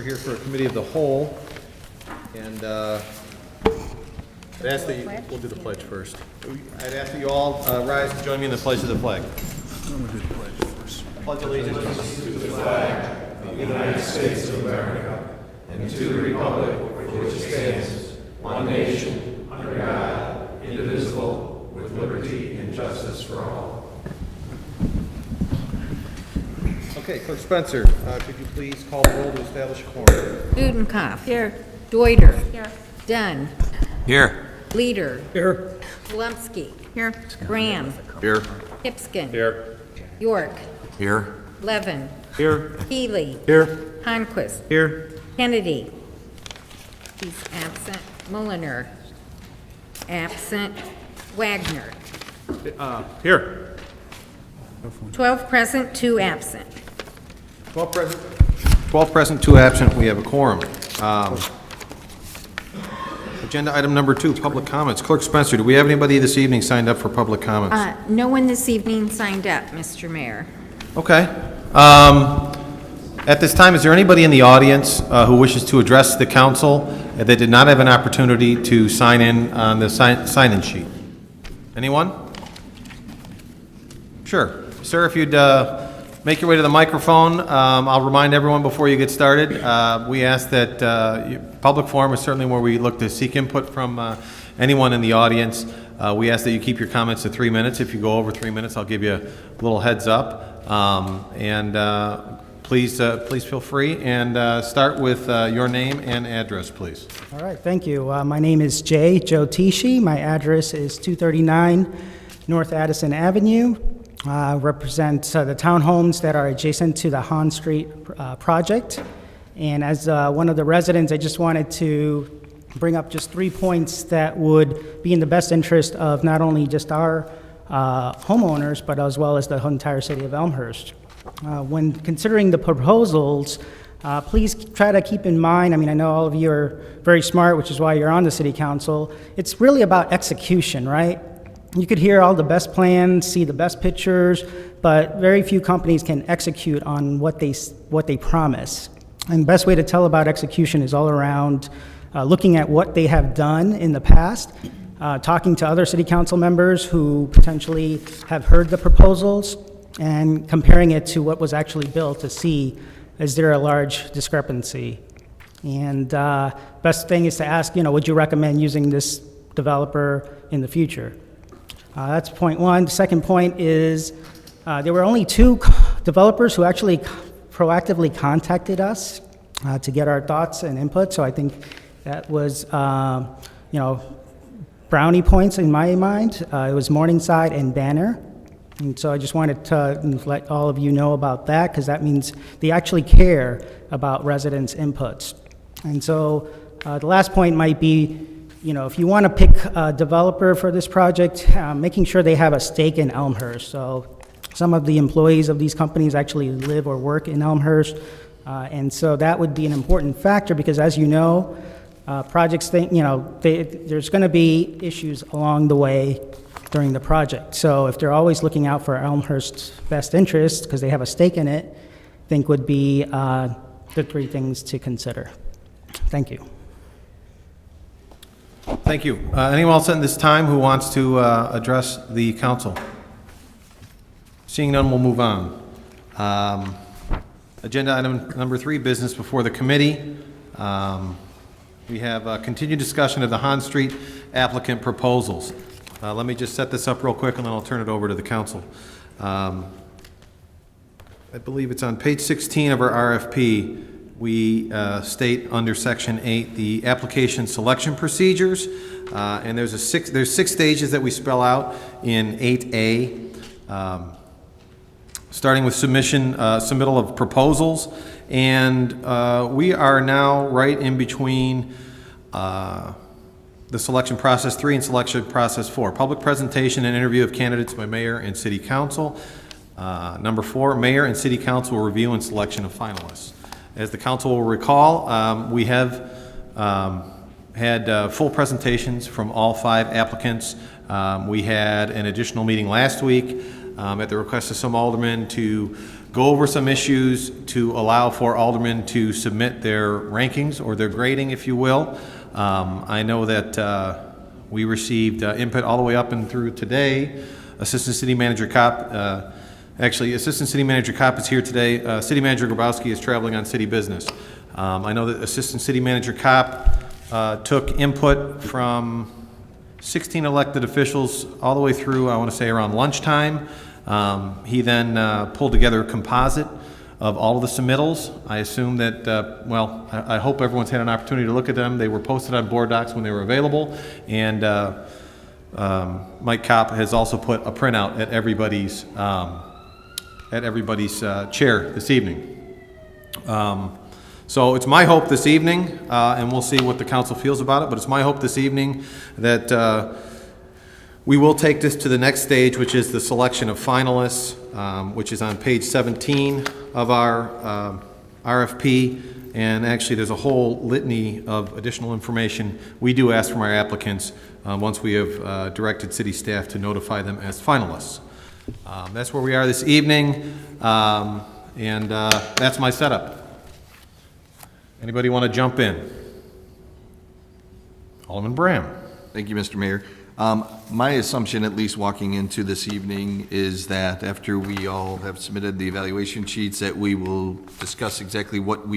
here for a committee of the whole, and I'd ask that you, we'll do the pledge first. I'd ask that you all rise and join me in the pledge of the flag. We'll do the pledge first. Pledge allegiance to the flag of the United States of America and to the republic for which it stands, one nation, under God, indivisible, with liberty and justice for all. Okay, Clerk Spencer, could you please call the roll to establish a quorum? Budenkopf. Here. Deuter. Here. Dunn. Here. Leader. Here. Polumsky. Here. Graham. Here. Hipskin. Here. York. Here. Levin. Here. Healy. Here. Honquist. Here. Kennedy. He's absent. Mulliner. Absent. Wagner. Here. 12 present, 2 absent. 12 present, 2 absent. We have a quorum. Agenda item number 2, public comments. Clerk Spencer, do we have anybody this evening signed up for public comments? No one this evening signed up, Mr. Mayor. Okay. At this time, is there anybody in the audience who wishes to address the council that did not have an opportunity to sign in on the sign-in sheet? Anyone? Sure. Sir, if you'd make your way to the microphone, I'll remind everyone before you get started, we ask that public forum is certainly where we look to seek input from anyone in the audience. We ask that you keep your comments to 3 minutes. If you go over 3 minutes, I'll give you a little heads up. Please feel free and start with your name and address, please. All right, thank you. My name is Joe Tishi. My address is 239 North Addison Avenue. Represent the townhomes that are adjacent to the Hahn Street project. And as one of the residents, I just wanted to bring up just 3 points that would be in the best interest of not only just our homeowners, but as well as the entire city of Elmhurst. When considering the proposals, please try to keep in mind, I know all of you are very smart, which is why you're on the city council. It's really about execution, right? You could hear all the best plans, see the best pictures, but very few companies can execute on what they promise. And the best way to tell about execution is all around looking at what they have done in the past, talking to other city council members who potentially have heard the proposals, and comparing it to what was actually built to see, is there a large discrepancy? And best thing is to ask, would you recommend using this developer in the future? That's point one. The second point is there were only 2 developers who actually proactively contacted us to get our thoughts and input. So I think that was, brownie points in my mind. It was Morningside and Banner. And so I just wanted to let all of you know about that, because that means they actually care about residents' inputs. And so the last point might be, if you want to pick a developer for this project, making sure they have a stake in Elmhurst. So some of the employees of these companies actually live or work in Elmhurst, and so that would be an important factor, because as you know, projects there's going to be issues along the way during the project. So if they're always looking out for Elmhurst's best interest because they have a stake in it, I think would be the 3 things to consider. Thank you. Thank you. Anyone else at this time who wants to address the council? Seeing none, we'll move on. Agenda item number 3, business before the committee. We have continued discussion of the Hahn Street applicant proposals. Let me just set this up real quick, and then I'll turn it over to the council. I believe it's on page 16 of our RFP. We state under section 8 the application selection procedures, and there's 6 stages that we spell out in 8A, starting with submittal of proposals, and we are now right in between the selection process 3 and selection process 4. Public presentation and interview of candidates by mayor and city council. Number 4, mayor and city council review and selection of finalists. As the council will recall, we have had full presentations from all 5 applicants. We had an additional meeting last week. at the request of some aldermen to go over some issues to allow for aldermen to submit their rankings or their grading, if you will. I know that we received input all the way up and through today. Assistant City Manager Kopp, actually, Assistant City Manager Kopp is here today. City Manager Grabowski is traveling on city business. I know that Assistant City Manager Kopp took input from 16 elected officials all the way through, I want to say, around lunchtime. He then pulled together a composite of all of the submittals. I assume that, I hope everyone's had an opportunity to look at them. They were posted on board docs when they were available, and Mike Kopp has also put a printout at everybody's chair this evening. So it's my hope this evening, and we'll see what the council feels about it, but it's my hope this evening that we will take this to the next stage, which is the selection of finalists, which is on page 17 of our RFP. And actually, there's a whole litany of additional information we do ask from our applicants once we have directed city staff to notify them as finalists. That's where we are this evening, and that's my setup. Anybody want to jump in? Alderman Bram. Thank you, Mr. Mayor. My assumption, at least walking into this evening, is that after we all have submitted the evaluation sheets, that we will discuss exactly what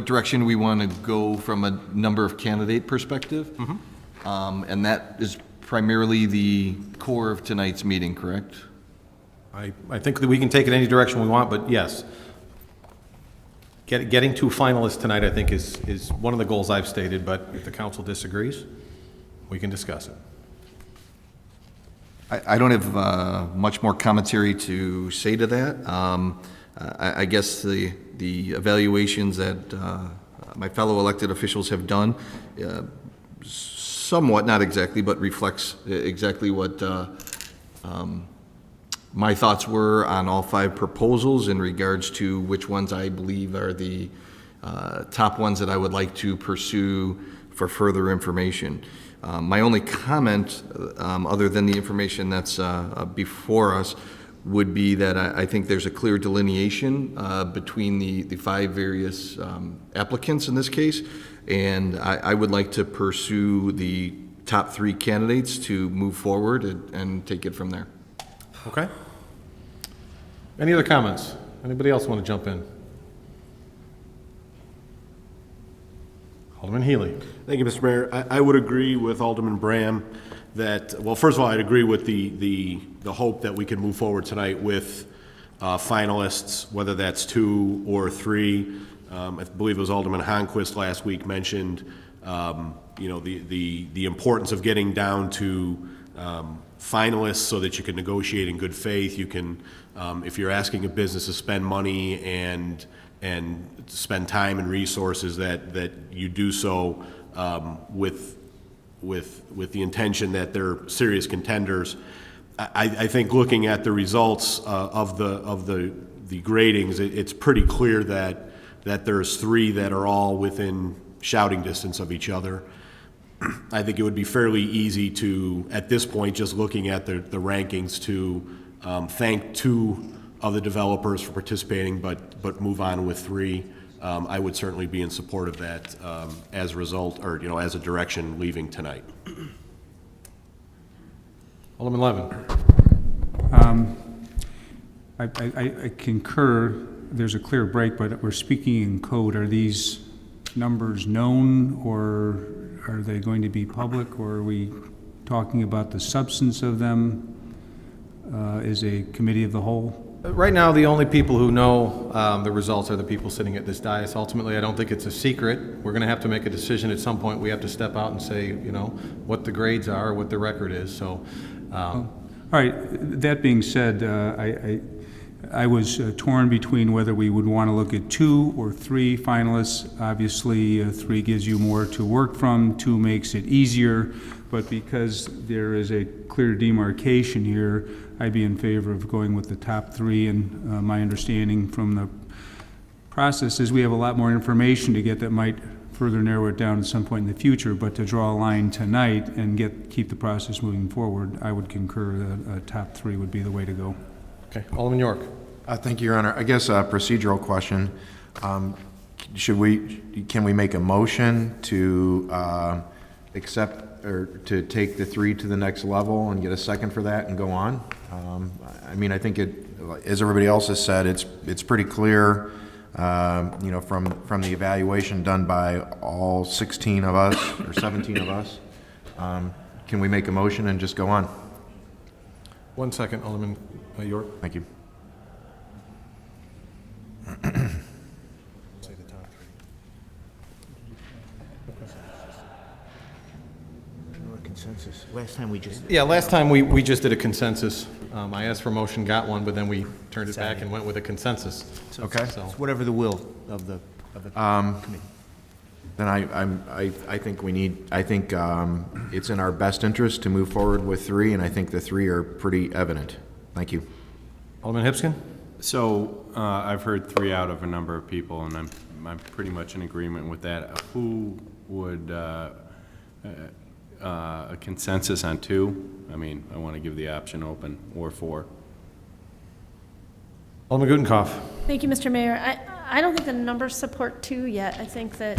direction we want to go from a number of candidate perspective. Mm-hmm. And that is primarily the core of tonight's meeting, correct? I think that we can take it any direction we want, but yes. Getting to finalists tonight, I think, is one of the goals I've stated, but if the council disagrees, we can discuss it. I don't have much more commentary to say to that. I guess the evaluations that my fellow elected officials have done somewhat, not exactly, but reflects exactly what my thoughts were on all 5 proposals in regards to which ones I believe are the top ones that I would like to pursue for further information. My only comment, other than the information that's before us, would be that I think there's a clear delineation between the 5 various applicants in this case, and I would like to pursue the top 3 candidates to move forward and take it from there. Okay. Any other comments? Anybody else want to jump in? Alderman Healy. Thank you, Mr. Mayor. I would agree with Alderman Bram that, well, first of all, I'd agree with the hope that we can move forward tonight with finalists, whether that's 2 or 3. I believe it was Alderman Honquist last week mentioned, the importance of getting down to finalists so that you can negotiate in good faith. You can, if you're asking a business to spend money and spend time and resources, that you do so with the intention that they're serious contenders. I think looking at the results of the gradings, it's pretty clear that there's 3 that are all within shouting distance of each other. I think it would be fairly easy to, at this point, just looking at the rankings, to thank 2 of the developers for participating, but move on with 3. I would certainly be in support of that as a result, or as a direction leaving tonight. Alderman Levin. I concur. There's a clear break, but we're speaking in code. Are these numbers known, or are they going to be public, or are we talking about the substance of them as a committee of the whole? Right now, the only people who know the results are the people sitting at this dais. Ultimately, I don't think it's a secret. We're going to have to make a decision at some point. We have to step out and say, what the grades are, what the record is. So, all right. That being said, I was torn between whether we would want to look at 2 or 3 finalists. Obviously, 3 gives you more to work from, 2 makes it easier, but because there is a clear demarcation here, I'd be in favor of going with the top 3, and my understanding from the process is we have a lot more information to get that might further narrow it down at some point in the future, but to draw a line tonight and keep the process moving forward, I would concur that a top 3 would be the way to go. Okay, Alderman York. Thank you, Your Honor. I guess a procedural question. Can we make a motion to accept or to take the 3 to the next level and get a second for that and go on? I mean, I think as everybody else has said, it's pretty clear, you know, from the evaluation done by all 16 of us or 17 of us. Can we make a motion and just go on? 1 second, Alderman York. Thank you. Consensus. Last time we just. Yeah, last time we just did a consensus. I asked for a motion, got one, but then we turned it back and went with a consensus. Okay. So, It's whatever the will of the committee. Then I think it's in our best interest to move forward with 3, and I think the 3 are pretty evident. Thank you. Alderman Hipskin? So I've heard 3 out of a number of people, and I'm pretty much in agreement with that. Who would a consensus on 2? I mean, I want to give the option open, or 4. Alderman Gutenkopf. Thank you, Mr. Mayor. I don't think the numbers support 2 yet. I think that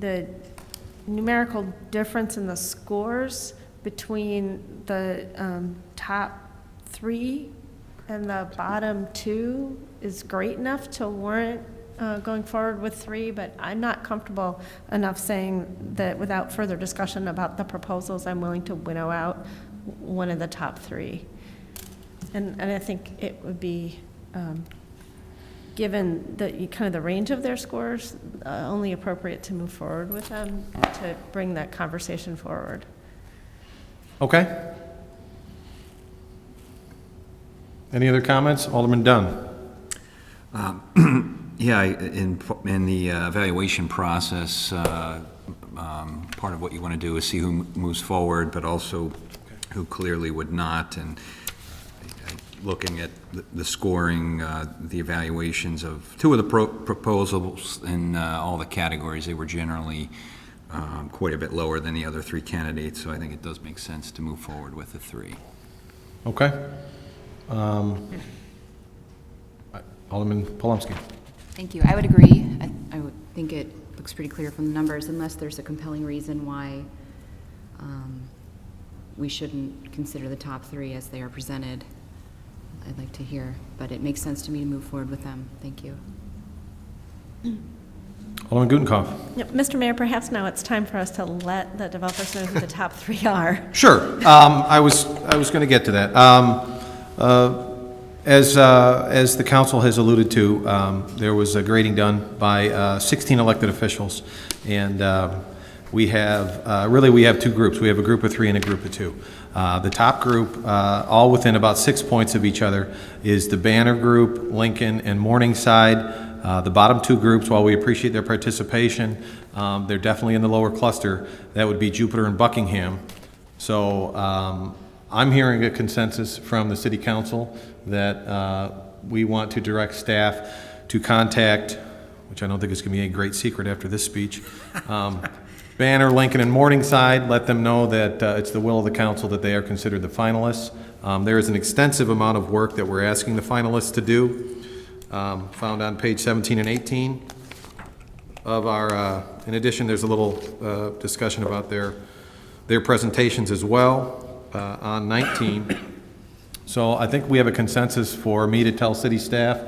the numerical difference in the scores between the top 3 and the bottom 2 is great enough to warrant going forward with 3, but I'm not comfortable enough saying that without further discussion about the proposals, I'm willing to winnow out one of the top 3. And I think it would be, given the kind of the range of their scores, only appropriate to move forward with them to bring that conversation forward. Okay. Any other comments? Alderman Dunn. Yeah, in the evaluation process, part of what you want to do is see who moves forward, but also who clearly would not. And looking at the scoring, the evaluations of 2 of the proposals in all the categories, they were generally quite a bit lower than the other 3 candidates. So I think it does make sense to move forward with the 3. Okay. Alderman Polomsky. Thank you. I would agree. I would think it looks pretty clear from the numbers, unless there's a compelling reason why we shouldn't consider the top 3 as they are presented. I'd like to hear, but it makes sense to me to move forward with them. Thank you. Alderman Gutenkopf. Yep, Mr. Mayor, perhaps now it's time for us to let the developers know who the top 3 are. Sure. I was going to get to that. As the council has alluded to, there was a grading done by 16 elected officials, and we have 2 groups. We have a group of 3 and a group of 2. The top group, all within about 6 points of each other, is the Banner Group, Lincoln, and Morningside. The bottom 2 groups, while we appreciate their participation, they're definitely in the lower cluster. That would be Jupiter and Buckingham. So I'm hearing a consensus from the City Council that we want to direct staff to contact, which I don't think is going to be a great secret after this speech, Banner, Lincoln, and Morningside. Let them know that it's the will of the council that they are considered the finalists. There is an extensive amount of work that we're asking the finalists to do, found on page 17 and 18 of our, in addition, there's a little discussion about their presentations as well on 19. So I think we have a consensus for me to tell city staff,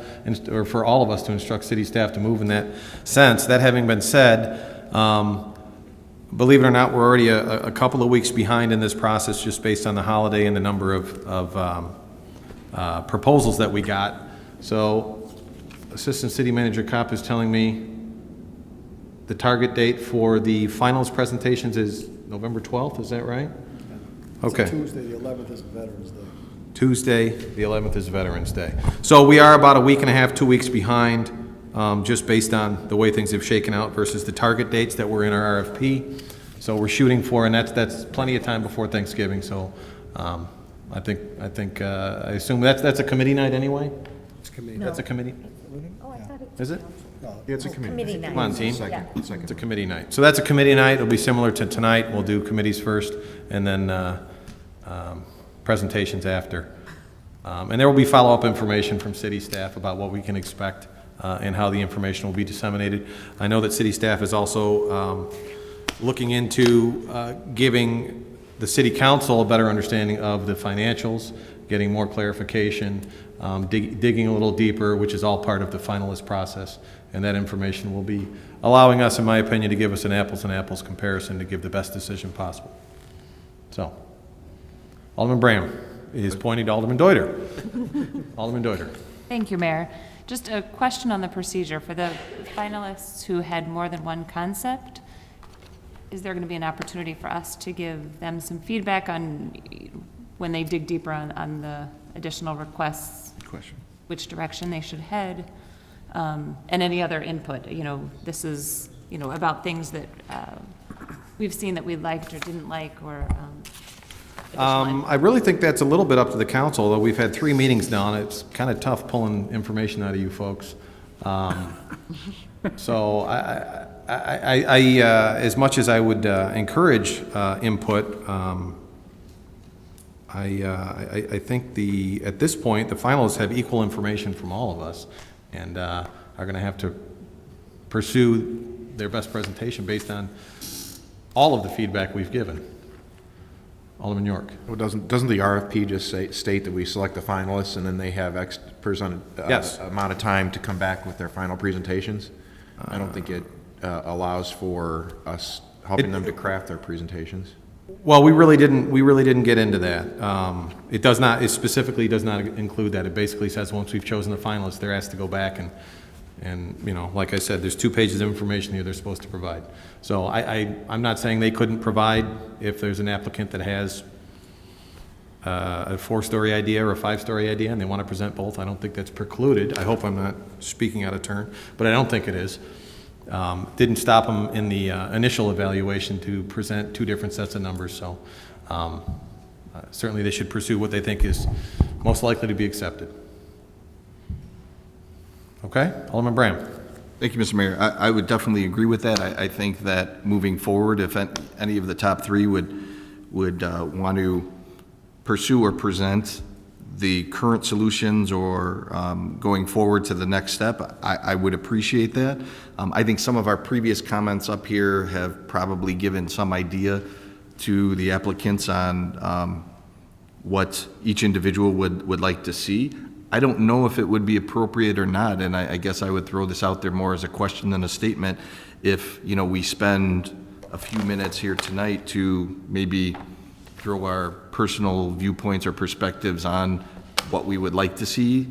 or for all of us to instruct city staff to move in that sense. That having been said, believe it or not, we're already a couple of weeks behind in this process just based on the holiday and the number of proposals that we got. So Assistant City Manager Kopp is telling me the target date for the finals presentations is November 12th, is that right? Okay. Tuesday, the 11th is Veterans Day. Tuesday, the 11th is Veterans Day. So we are about a week and a half, 2 weeks behind, just based on the way things have shaken out versus the target dates that were in our RFP. So we're shooting for, and that's plenty of time before Thanksgiving. So I assume that's a committee night anyway? committee. That's a committee, Oh, I thought it is it? Yeah, it's a committee night. Come on, team. Second. It's a committee night. So that's a committee night. It'll be similar to tonight. We'll do committees first and then presentations after. And there will be follow-up information from city staff about what we can expect and how the information will be disseminated. I know that city staff is also looking into giving the city council a better understanding of the financials, getting more clarification, digging a little deeper, which is all part of the finalist process. And that information will be allowing us, in my opinion, to give us an apples and apples comparison to give the best decision possible. So, Alderman Bram is pointing to Alderman Deuter. Alderman Deuter. Thank you, Mayor. Just a question on the procedure. For the finalists who had more than one concept, is there going to be an opportunity for us to give them some feedback on when they dig deeper on the additional requests? Good question. Which direction they should head, and any other input? You know, this is, you know, about things that we've seen that we liked or didn't like, or additional input. I really think that's a little bit up to the council, though we've had 3 meetings now, and it's kind of tough pulling information out of you folks. So I as much as I would encourage input, I think at this point, the finalists have equal information from all of us and are going to have to pursue their best presentation based on all of the feedback we've given. Alderman York. Well, doesn't the RFP just state that we select the finalists and then they have X percent Yes. amount of time to come back with their final presentations? I don't think it allows for us helping them to craft their presentations. Well, we really didn't get into that. It specifically does not include that. It basically says once we've chosen the finalists, they're asked to go back and you know, like I said, there's 2 pages of information here they're supposed to provide. So I'm not saying they couldn't provide if there's an applicant that has a 4-story idea or a 5-story idea and they want to present both. I don't think that's precluded. I hope I'm not speaking out of turn, but I don't think it is. Didn't stop them in the initial evaluation to present 2 different sets of numbers, so certainly they should pursue what they think is most likely to be accepted. Okay, Alderman Bram. Thank you, Mr. Mayor. I would definitely agree with that. I think that moving forward, if any of the top 3 would want to pursue or present the current solutions or going forward to the next step, I would appreciate that. I think some of our previous comments up here have probably given some idea to the applicants on what each individual would like to see. I don't know if it would be appropriate or not, and I guess I would throw this out there more as a question than a statement. If, you know, we spend a few minutes here tonight to maybe throw our personal viewpoints or perspectives on what we would like to see.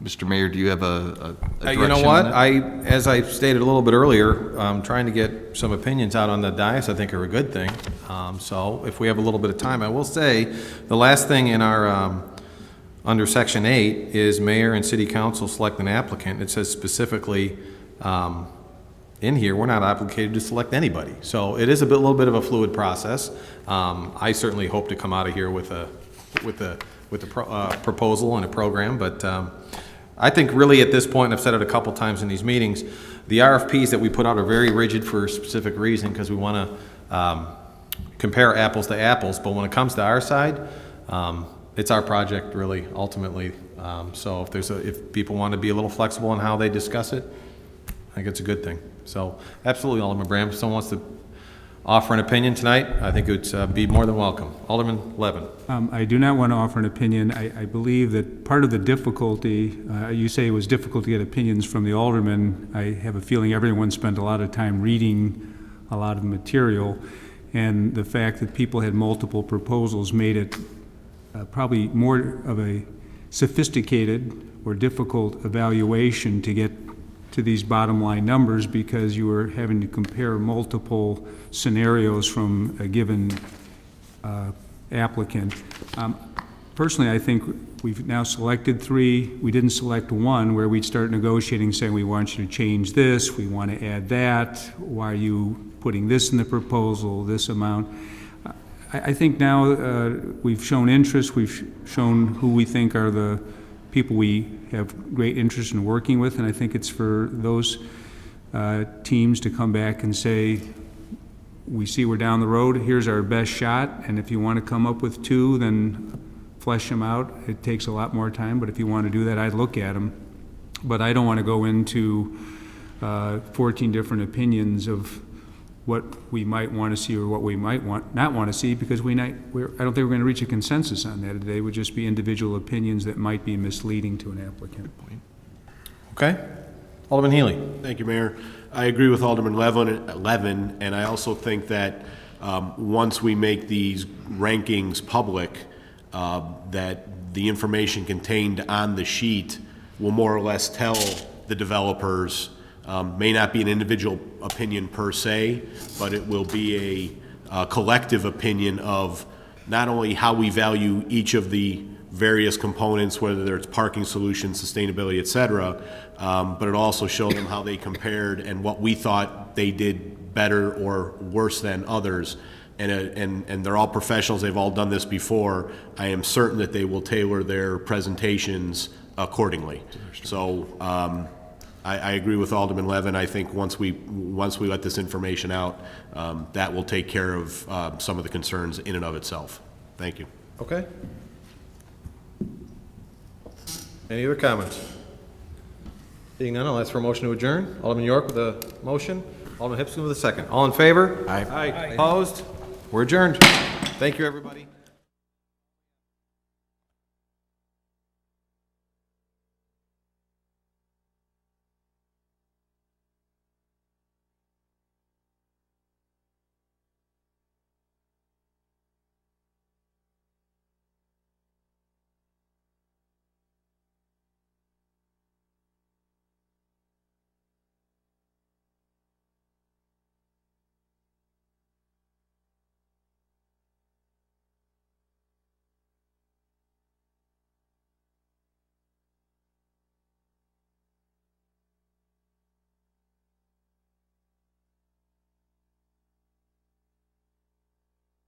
Mr. Mayor, do you have a direction? You know what? on that? As I stated a little bit earlier, trying to get some opinions out on the dais, I think, are a good thing. So if we have a little bit of time, I will say the last thing in our under Section 8 is mayor and city council select an applicant. It says specifically in here, we're not obligated to select anybody. So it is a little bit of a fluid process. I certainly hope to come out of here with a proposal and a program, but I think really at this point, and I've said it a couple times in these meetings, the RFPs that we put out are very rigid for a specific reason because we want to compare apples to apples, but when it comes to our side, it's our project really, ultimately. So if people want to be a little flexible in how they discuss it, I think it's a good thing. So absolutely, Alderman Bram, if someone wants to offer an opinion tonight, I think it would be more than welcome. Alderman Levin. I do not want to offer an opinion. I believe that part of the difficulty, you say it was difficult to get opinions from the alderman. I have a feeling everyone spent a lot of time reading a lot of material, and the fact that people had multiple proposals made it probably more of a sophisticated or difficult evaluation to get to these bottom line numbers because you were having to compare multiple scenarios from a given applicant. Personally, I think we've now selected 3. We didn't select 1 where we'd start negotiating saying we want you to change this, we want to add that, why are you putting this in the proposal, this amount. I think now we've shown interest, we've shown who we think are the people we have great interest in working with, and I think it's for those teams to come back and say, we see we're down the road, here's our best shot, and if you want to come up with 2, then flesh them out. It takes a lot more time, but if you want to do that, I'd look at them. But I don't want to go into 14 different opinions of what we might want to see or what we might not want to see, because I don't think we're going to reach a consensus on that. They would just be individual opinions that might be misleading to an applicant. Okay? Alderman Healy. Thank you, Mayor. I agree with Alderman Levin, and I also think that once we make these rankings public, that the information contained on the sheet will more or less tell the developers, may not be an individual opinion per se, but it will be a collective opinion of not only how we value each of the various components, whether it's parking solutions, sustainability, et cetera, but it also show them how they compared and what we thought they did better or worse than others. And they're all professionals, they've all done this before. I am certain that they will tailor their presentations accordingly. So I agree with Alderman Levin. I think once we let this information out, that will take care of some of the concerns in and of itself. Thank you. Okay. Any other comments? Seeing none, I'll ask for a motion to adjourn. Alderman York with a motion. Alderman Hipson with a second. All in favor? Aye. Opposed? We're adjourned. Thank you, everybody.